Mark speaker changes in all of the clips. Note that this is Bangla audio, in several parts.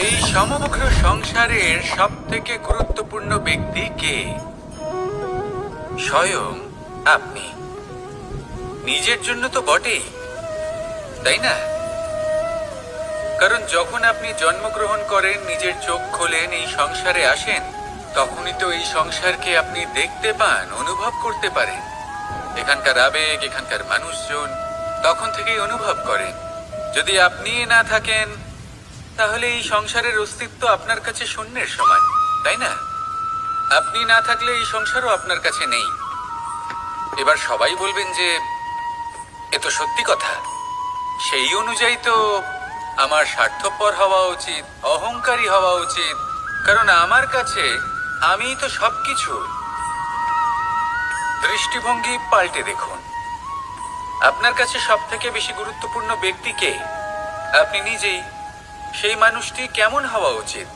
Speaker 1: এই সমগ্র সংসারের সব থেকে গুরুত্বপূর্ণ ব্যক্তি কে? স্বয়ং আপনি। নিজের জন্য তো বটেই, তাই না? কারণ যখন আপনি জন্মগ্রহণ করেন, নিজের চোখ খোলেন, এই সংসারে আসেন, তখনই তো এই সংসারকে আপনি দেখতে পান, অনুভব করতে পারেন। এখানকার আবেগ, এখানকার মানুষজন তখন থেকেই অনুভব করেন। যদি আপনি না থাকেন, তাহলে এই সংসারের অস্তিত্ব আপনার কাছে শূন্যের সমান, তাই না? আপনি না থাকলে এই সংসারও আপনার কাছে নেই। এবার সবাই বলবেন যে এ তো সত্যি কথা। সেই অনুযায়ী তো আমার স্বার্থপর হওয়া উচিত, অহংকারী হওয়া উচিত, কারণ আমার কাছে আমিই তো সবকিছু। দৃষ্টিভঙ্গি পাল্টে দেখুন। আপনার কাছে সব থেকে বেশি গুরুত্বপূর্ণ ব্যক্তি কে? আপনি নিজেই। সেই মানুষটি কেমন হওয়া উচিত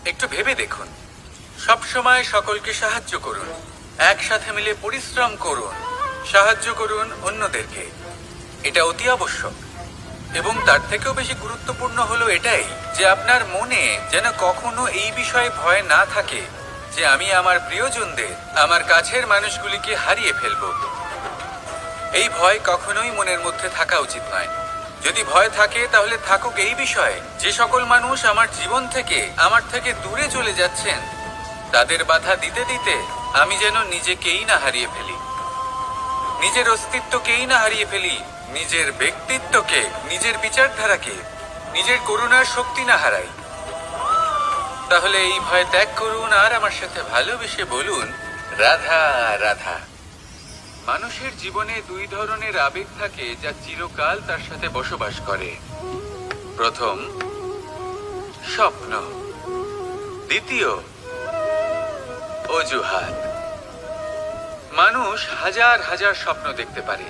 Speaker 1: একটু ভেবে দেখুন। সব সময় সকলকে সাহায্য করুন, একসাথে মিলে পরিশ্রম করুন, সাহায্য করুন অন্যদেরকে। এটা অতি আবশ্যক। এবং তার থেকেও বেশি গুরুত্বপূর্ণ হলো এটাই যে আপনার মনে যেন কখনো এই বিষয়ে ভয় না থাকে যে আমি আমার প্রিয়জনদের, আমার কাছের মানুষগুলিকে হারিয়ে ফেলব। এই ভয় কখনোই মনের মধ্যে থাকা উচিত নয়। যদি ভয় থাকে তাহলে থাকুক এই বিষয়ে যে সকল মানুষ আমার জীবন থেকে, আমার থেকে দূরে চলে যাচ্ছেন, তাদের বাধা দিতে দিতে আমি যেন নিজেকেই না হারিয়ে ফেলি, নিজের অস্তিত্বকেই না হারিয়ে ফেলি, নিজের ব্যক্তিত্বকে, নিজের বিচারধারাকে, নিজের করুণার শক্তি না হারাই। তাহলে এই ভয় ত্যাগ করুন আর আমার সাথে ভালোবেসে বলুন, রাধা রাধা। মানুষের জীবনে দুই ধরনের আবেগ থাকে যা চিরকাল তার সাথে বসবাস করে। প্রথম, স্বপ্ন। দ্বিতীয়, অজুহাত। মানুষ হাজার হাজার স্বপ্ন দেখতে পারে।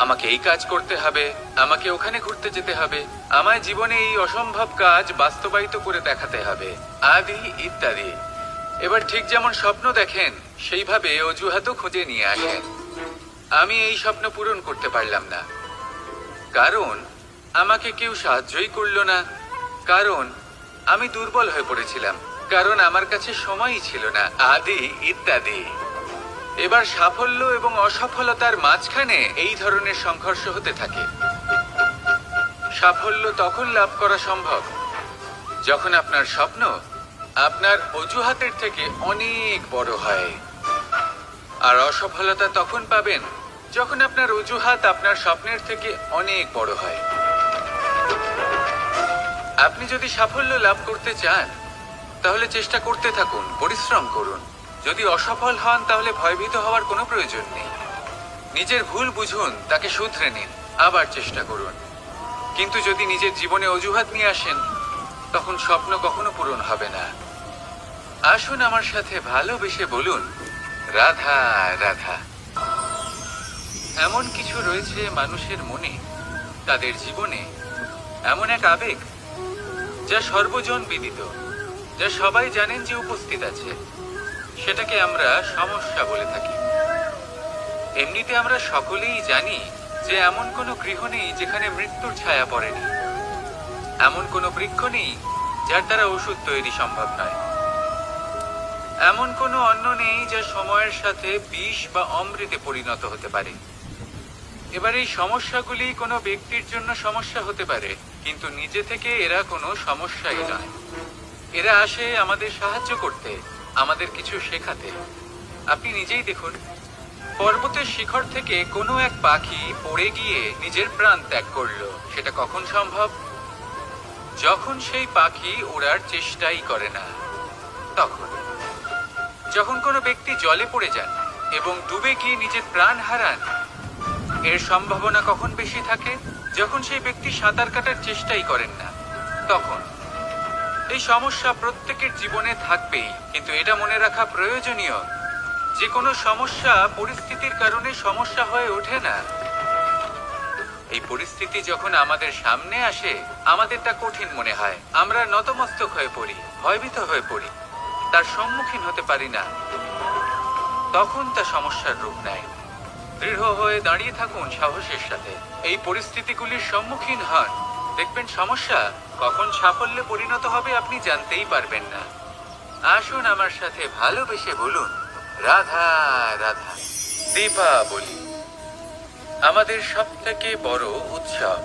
Speaker 1: আমাকে এই কাজ করতে হবে, আমাকে ওখানে ঘুরতে যেতে হবে, আমায় জীবনে এই অসম্ভব কাজ বাস্তবায়িত করে দেখাতে হবে, আদি ইত্যাদি। এবার ঠিক যেমন স্বপ্ন দেখেন, সেইভাবে অজুহাতও খুঁজে নিয়ে আসেন। আমি এই স্বপ্ন পূরণ করতে পারলাম না, কারণ আমাকে কেউ সাহায্যই করলো না, কারণ আমি দুর্বল হয়ে পড়েছিলাম, কারণ আমার কাছে সময়ই ছিল না, আদি ইত্যাদি। এবার সাফল্য এবং অসফলতার মাঝখানে এই ধরনের সংঘর্ষ হতে থাকে। সাফল্য তখন লাভ করা সম্ভব যখন আপনার স্বপ্ন আপনার অজুহাতের থেকে অনেক বড় হয়, আর অসফলতা তখন পাবেন যখন আপনার অজুহাত আপনার স্বপ্নের থেকে অনেক বড় হয়। আপনি যদি সাফল্য লাভ করতে চান, তাহলে চেষ্টা করতে থাকুন, পরিশ্রম করুন। যদি অসফল হন, তাহলে ভয়ভীত হওয়ার কোনো প্রয়োজন নেই। নিজের ভুল বুঝুন, তাকে শুধরে নিন, আবার চেষ্টা করুন। কিন্তু যদি নিজের জীবনে অজুহাত নিয়ে আসেন, তখন স্বপ্ন কখনো পূরণ হবে না। আসুন আমার সাথে ভালোবেসে বলুন, রাধা রাধা। এমন কিছু রয়েছে মানুষের মনে, তাদের জীবনে এমন এক আবেগ যা সর্বজন বিদিত, যা সবাই জানেন যে উপস্থিত আছে। সেটাকে আমরা সমস্যা বলে থাকি। এমনিতে আমরা সকলেই জানি যে এমন কোনো গৃহ নেই যেখানে মৃত্যুর ছায়া পড়েনি, এমন কোনো বৃক্ষ নেই যার দ্বারা ওষুধ তৈরি সম্ভব নয়, এমন কোনো অন্ন নেই যা সময়ের সাথে বিষ বা অমৃতে পরিণত হতে পারে। এবার এই সমস্যাগুলি কোনো ব্যক্তির জন্য সমস্যা হতে পারে, কিন্তু নিজে থেকে এরা কোনো সমস্যাই নয়। এরা আসে আমাদের সাহায্য করতে, আমাদের কিছু শেখাতে। আপনি নিজেই দেখুন, পর্বতের শিখর থেকে কোনো এক পাখি পড়ে গিয়ে নিজের প্রাণ ত্যাগ করলো। সেটা কখন সম্ভব? যখন সেই পাখি ওড়ার চেষ্টাই করে না। তখন যখন কোনো ব্যক্তি জলে পড়ে যান এবং ডুবে গিয়ে নিজের প্রাণ হারান, এর সম্ভাবনা কখন বেশি থাকে? যখন সেই ব্যক্তি সাঁতার কাটার চেষ্টাই করেন না। তখন এই সমস্যা প্রত্যেকের জীবনে থাকবেই, কিন্তু এটা মনে রাখা প্রয়োজনীয় যে কোনো সমস্যা পরিস্থিতির কারণে সমস্যা হয়ে ওঠে না। এই পরিস্থিতি যখন আমাদের সামনে আসে, আমাদের তা কঠিন মনে হয়, আমরা নতমস্তক হয়ে পড়ি, ভয়ভীত হয়ে পড়ি, তার সম্মুখীন হতে পারি না। তখন তা সমস্যার রূপ নেয়। দৃঢ় হয়ে দাঁড়িয়ে থাকুন সাহসের সাথে, এই পরিস্থিতিগুলির সম্মুখীন হন দেখবেন সমস্যা কখন সাফল্যে পরিণত হবে আপনি জানতেই পারবেন না। আসুন আমার সাথে ভালোবেসে বলুন, রাধা রাধা। দীপাবলি আমাদের সবথেকে বড় উৎসব।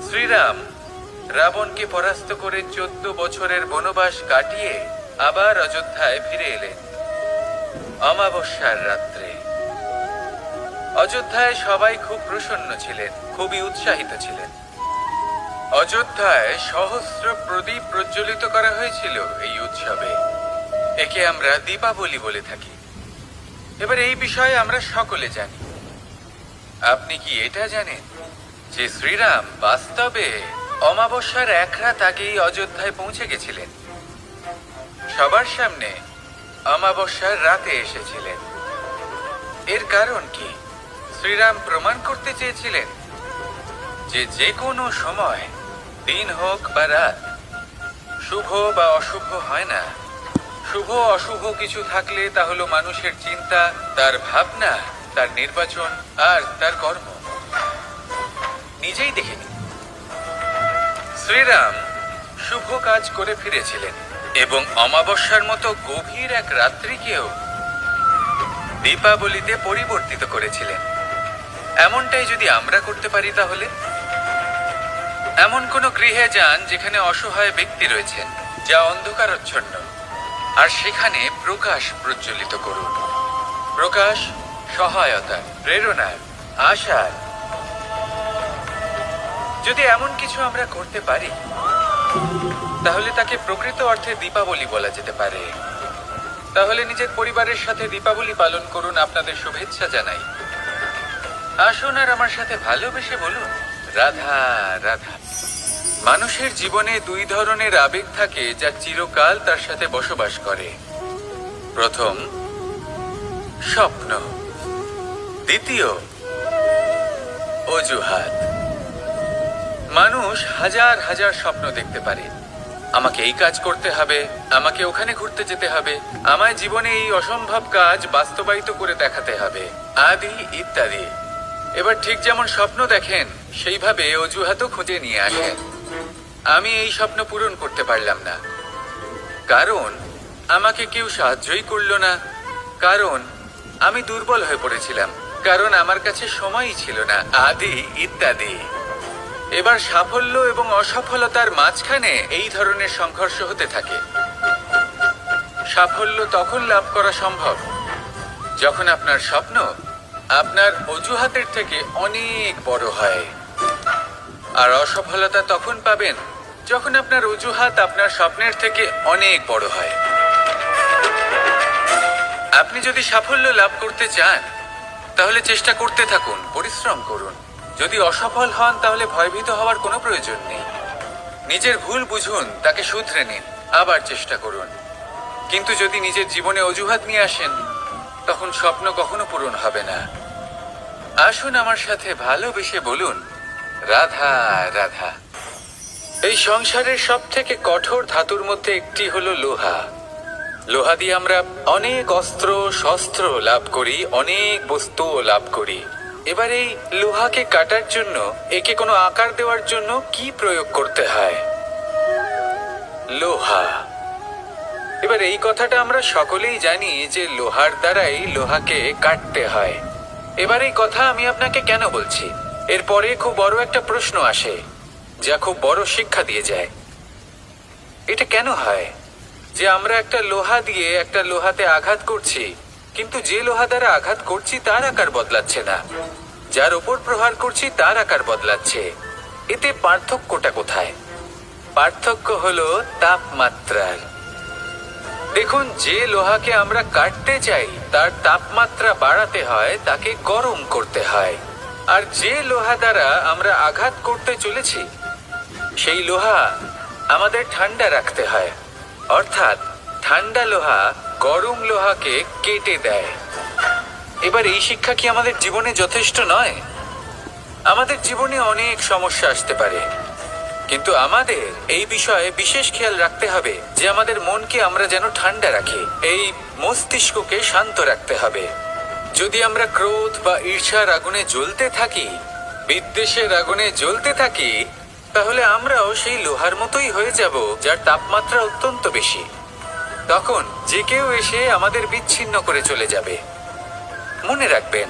Speaker 1: শ্রীরাম রাবণকে পরাস্ত করে 14 বছরের বনবাস কাটিয়ে আবার অযোধ্যায় ফিরে এলেন অমাবস্যার রাত্রে। অযোধ্যায় সবাই খুব প্রসন্ন ছিলেন, খুবই উৎসাহিত ছিলেন। অযোধ্যায় সহস্র প্রদীপ প্রজ্বলিত করা হয়েছিল এই উৎসবে। একে আমরা দীপাবলি বলে থাকি। এবার এই বিষয়ে আমরা সকলে জানি। আপনি কি এটা জানেন যে শ্রীরাম বাস্তবে অমাবস্যার এক রাত আগেই অযোধ্যায় পৌঁছে গেছিলেন? সবার সামনে অমাবস্যার রাতে এসেছিলেন। এর কারণ কি? শ্রীরাম প্রমাণ করতে চেয়েছিলেন যে যে কোনো সময়, দিন হোক বা রাত, শুভ বা অশুভ হয় না। শুভ অশুভ কিছু থাকলে তা হলো মানুষের চিন্তা, তার ভাবনা, তার নির্বাচন আর তার কর্ম। নিজেই দেখে নিন, শ্রীরাম শুভ কাজ করে ফিরেছিলেন এবং অমাবস্যার মতো গভীর এক রাত্রিকেও দীপাবলিতে পরিবর্তিত করেছিলেন। এমনটাই যদি আমরা করতে পারি, তাহলে এমন কোনো গৃহে যান যেখানে অসহায় ব্যক্তি রয়েছেন, যা অন্ধকারাচ্ছন্ন, আর সেখানে প্রকাশ প্রজ্বলিত করুন। প্রকাশ সহায়তা, প্রেরণার, আশার। যদি এমন কিছু আমরা করতে পারি, তাহলে তাকে প্রকৃত অর্থে দীপাবলি বলা যেতে পারে। তাহলে নিজের পরিবারের সাথে দীপাবলি পালন করুন। আপনাদের শুভেচ্ছা জানাই। আসুন আর আমার সাথে ভালোবেসে বলুন, রাধা রাধা। মানুষের জীবনে দুই ধরনের আবেগ থাকে যা চিরকাল তার সাথে বসবাস করে। প্রথম, স্বপ্ন। দ্বিতীয়, অজুহাত। মানুষ হাজার হাজার স্বপ্ন দেখতে পারে। আমাকে এই কাজ করতে হবে, আমাকে ওখানে ঘুরতে যেতে হবে, আমায় জীবনে এই অসম্ভব কাজ বাস্তবায়িত করে দেখাতে হবে, আদি ইত্যাদি। এবার ঠিক যেমন স্বপ্ন দেখেন, সেইভাবে অজুহাতও খুঁজে নিয়ে আসেন। আমি এই স্বপ্ন পূরণ করতে পারলাম না, কারণ আমাকে কেউ সাহায্যই করলো না, কারণ আমি দুর্বল হয়ে পড়েছিলাম, কারণ আমার কাছে সময়ই ছিল না, আদি ইত্যাদি। এবার সাফল্য এবং অসফলতার মাঝখানে এই ধরনের সংঘর্ষ হতে থাকে। সাফল্য তখন লাভ করা সম্ভব যখন আপনার স্বপ্ন আপনার অজুহাতের থেকে অনেক বড় হয়, আর অসফলতা তখন পাবেন যখন আপনার অজুহাত আপনার স্বপ্নের থেকে অনেক বড় হয়। আপনি যদি সাফল্য লাভ করতে চান, তাহলে চেষ্টা করতে থাকুন, পরিশ্রম করুন। যদি অসফল হন, তাহলে ভয়ভীত হওয়ার কোনো প্রয়োজন নেই। নিজের ভুল বুঝুন, তাকে শুধরে নিন, আবার চেষ্টা করুন। কিন্তু যদি নিজের জীবনে অজুহাত নিয়ে আসেন, তখন স্বপ্ন কখনো পূরণ হবে না। আসুন আমার সাথে ভালোবেসে বলুন, রাধা রাধা। এই সংসারের সব থেকে কঠোর ধাতুর মধ্যে একটি হলো লোহা। লোহা দিয়ে আমরা অনেক অস্ত্র শস্ত্র লাভ করি, অনেক বস্তুও লাভ করি। এবার এই লোহাকে কাটার জন্য, একে কোনো আকার দেওয়ার জন্য কি প্রয়োগ করতে হয়? লোহা। এবার এই কথাটা আমরা সকলেই জানি যে লোহার দ্বারাই লোহাকে কাটতে হয়। এবার এই কথা আমি আপনাকে কেন বলছি, এরপরে খুব বড় একটা প্রশ্ন আসে যা খুব বড় শিক্ষা দিয়ে যায়। এটা কেন হয় যে আমরা একটা লোহা দিয়ে একটা লোহাতে আঘাত করছি, কিন্তু যে লোহা দ্বারা আঘাত করছি তার আকার বদলাচ্ছে না, যার উপর প্রহার করছি তার আকার বদলাচ্ছে? এতে পার্থক্যটা কোথায়? পার্থক্য হলো তাপমাত্রার। দেখুন, যে লোহাকে আমরা কাটতে চাই তার তাপমাত্রা বাড়াতে হয়, তাকে গরম করতে হয়। আর যে লোহা দ্বারা আমরা আঘাত করতে চলেছি, সেই লোহা আমাদের ঠান্ডা রাখতে হয়। অর্থাৎ ঠান্ডা লোহা গরম লোহাকে কেটে দেয়। এবার এই শিক্ষা কি আমাদের জীবনে যথেষ্ট নয়? আমাদের জীবনে অনেক সমস্যা আসতে পারে, কিন্তু আমাদের এই বিষয়ে বিশেষ খেয়াল রাখতে হবে যে আমাদের মনকে আমরা যেন ঠান্ডা রাখি, এই মস্তিষ্ককে শান্ত রাখতে হবে। যদি আমরা ক্রোধ বা ঈর্ষার আগুনে জ্বলতে থাকি, বিদ্বেষের আগুনে জ্বলতে থাকি, তাহলে আমরাও সেই লোহার মতোই হয়ে যাব যার তাপমাত্রা অত্যন্ত বেশি। তখন যে কেউ এসে আমাদের বিচ্ছিন্ন করে চলে যাবে। মনে রাখবেন,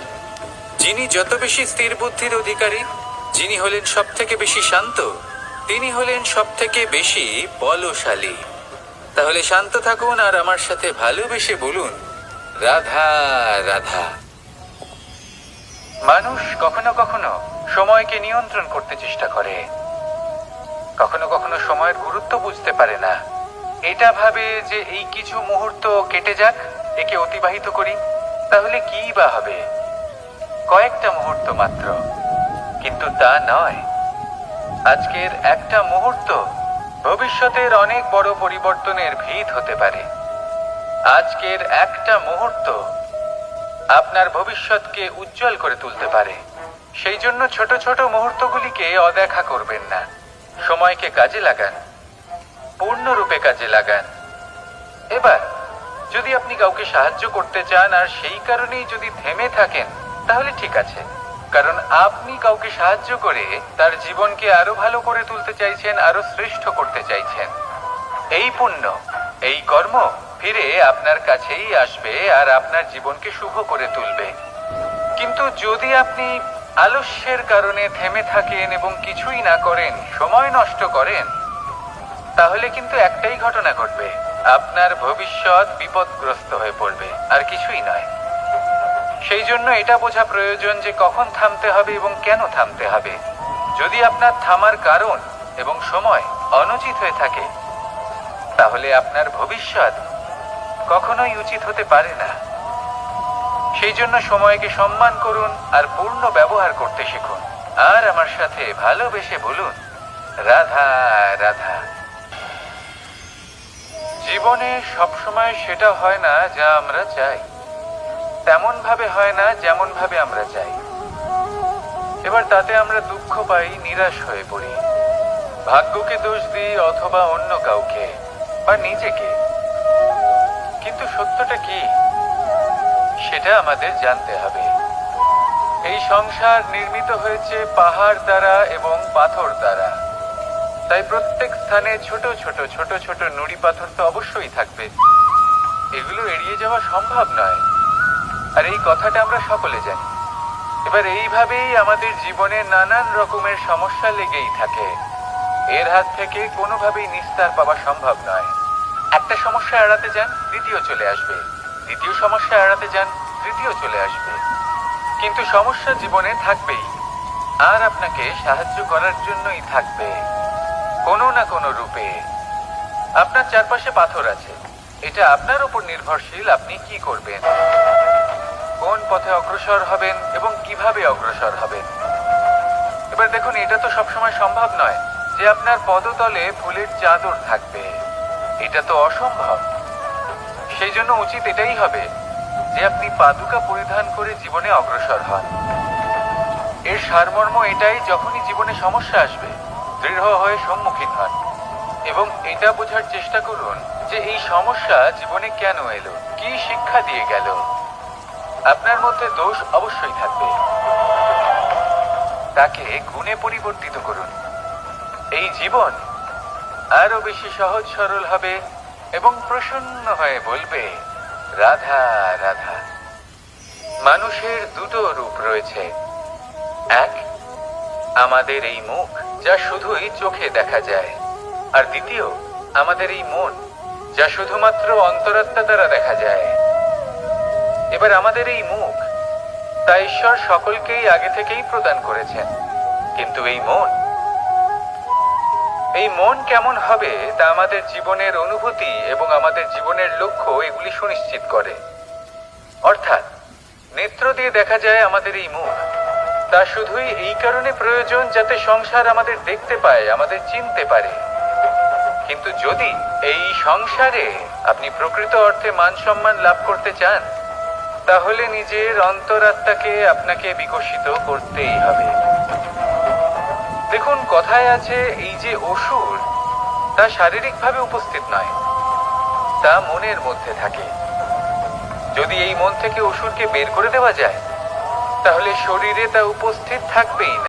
Speaker 1: যিনি যত বেশি স্থির বুদ্ধির অধিকারী, যিনি হলেন সব থেকে বেশি শান্ত, তিনি হলেন সব থেকে বেশি বলশালী। তাহলে শান্ত থাকুন আর আমার সাথে ভালোবেসে বলুন, রাধা রাধা। মানুষ কখনো কখনো সময়কে নিয়ন্ত্রণ করতে চেষ্টা করে, কখনো কখনো সময়ের গুরুত্ব বুঝতে পারে না। এটা ভাবে যে এই কিছু মুহূর্ত কেটে যাক, একে অতিবাহিত করি, তাহলে কি বা হবে, কয়েকটা মুহূর্ত মাত্র। কিন্তু তা নয়। আজকের একটা মুহূর্ত ভবিষ্যতের অনেক বড় পরিবর্তনের ভিত হতে পারে। আজকের একটা মুহূর্ত আপনার ভবিষ্যৎকে উজ্জ্বল করে তুলতে পারে। সেই জন্য ছোট ছোট মুহূর্তগুলিকে অদেখা করবেন না। সময়কে কাজে লাগান, পূর্ণরূপে কাজে লাগান। এবার যদি আপনি কাউকে সাহায্য করতে চান আর সেই কারণেই যদি থেমে থাকেন, তাহলে ঠিক আছে, কারণ আপনি কাউকে সাহায্য করে তার জীবনকে আরো ভালো করে তুলতে চাইছেন, আরো শ্রেষ্ঠ করতে চাইছেন। এই পুণ্য, এই কর্ম ফিরে আপনার কাছেই আসবে আর আপনার জীবনকে শুভ করে তুলবে। কিন্তু যদি আপনি আলস্যের কারণে থেমে থাকেন এবং কিছুই না করেন, সময় নষ্ট করেন, তাহলে কিন্তু একটাই ঘটনা ঘটবে, আপনার ভবিষ্যৎ বিপদগ্রস্ত হয়ে পড়বে, আর কিছুই নয়। সেই জন্য এটা বোঝা প্রয়োজন যে কখন থামতে হবে এবং কেন থামতে হবে। যদি আপনার থামার কারণ এবং সময় অনুচিত হয়ে থাকে, তাহলে আপনার ভবিষ্যৎ কখনোই উচিত হতে পারে না। সেই জন্য সময়কে সম্মান করুন আর পূর্ণ ব্যবহার করতে শিখুন। আর আমার সাথে ভালোবেসে বলুন, রাধা রাধা। জীবনে সবসময় সেটা হয় না যা আমরা চাই, তেমন ভাবে হয় না যেমন ভাবে আমরা চাই। এবার তাতে আমরা দুঃখ পাই, নিরাশ হয়ে পড়ি, ভাগ্যকে দোষ দিই অথবা অন্য কাউকে বা নিজেকে। কিন্তু সত্যটা কি, সেটা আমাদের জানতে হবে। এই সংসার নির্মিত হয়েছে পাহাড় দ্বারা এবং পাথর দ্বারা, তাই প্রত্যেক স্থানে ছোট ছোট ছোট ছোট নুড়ি পাথর তো অবশ্যই থাকবে। এগুলো এড়িয়ে যাওয়া সম্ভব নয়, আর এই কথাটা আমরা সকলে জানি। এবার এইভাবেই আমাদের জীবনে নানান রকমের সমস্যা লেগেই থাকে। এর হাত থেকে কোনোভাবেই নিস্তার পাওয়া সম্ভব নয়। একটা সমস্যা এড়াতে যান, দ্বিতীয় চলে আসবে, দ্বিতীয় সমস্যা এড়াতে যান, তৃতীয় চলে আসবে। কিন্তু সমস্যা জীবনে থাকবেই, আর আপনাকে সাহায্য করার জন্যই থাকবে কোনো না কোনো রূপে। আপনার চারপাশে পাথর আছে, এটা আপনার উপর নির্ভরশীল আপনি কি করবেন, কোন পথে অগ্রসর হবেন এবং কিভাবে অগ্রসর হবেন। এবার দেখুন, এটা তো সবসময় সম্ভব নয় যে আপনার পদতলে ফুলের চাদর থাকবে, এটা তো অসম্ভব। সেই জন্য উচিত এটাই হবে যে আপনি পাদুকা পরিধান করে জীবনে অগ্রসর হন। এর সারমর্ম এটাই, যখনই জীবনে সমস্যা আসবে দৃঢ় হয়ে সম্মুখীন হন এবং এটা বোঝার চেষ্টা করুন যে এই সমস্যা জীবনে কেন এলো, কি শিক্ষা দিয়ে গেল। আপনার মধ্যে দোষ অবশ্যই থাকবে, তাকে গুণে পরিবর্তিত করুন। এই জীবন আরো বেশি সহজ সরল হবে এবং প্রসন্ন হয়ে বলবে, রাধা রাধা। মানুষের দুটো রূপ রয়েছে, এক আমাদের এই মুখ যা শুধুই চোখে দেখা যায়, আর দ্বিতীয় আমাদের এই মন যা শুধুমাত্র অন্তরাত্মা দ্বারা দেখা যায়। এবার আমাদের এই মুখ তা ঈশ্বর সকলকেই আগে থেকেই প্রদান করেছেন, কিন্তু এই মন কেমন হবে তা আমাদের জীবনের অনুভূতি এবং আমাদের জীবনের লক্ষ্য এগুলি সুনিশ্চিত করে। অর্থাৎ নেত্র দিয়ে দেখা যায় আমাদের এই মুখ, তা শুধুই এই কারণে প্রয়োজন যাতে সংসার আমাদের দেখতে পায়, আমাদের চিনতে পারে। কিন্তু যদি এই সংসারে আপনি প্রকৃত অর্থে মান সম্মান লাভ করতে চান, তাহলে নিজের অন্তরাত্মাকে আপনাকে বিকশিত করতেই হবে। দেখুন, কথায় আছে এই যে অসুর, তা শারীরিকভাবে উপস্থিত নয়, তা মনের মধ্যে থাকে। যদি এই মন থেকে অসুরকে বের করে দেওয়া যায়, তাহলে শরীরে তা উপস্থিত থাকবেই না।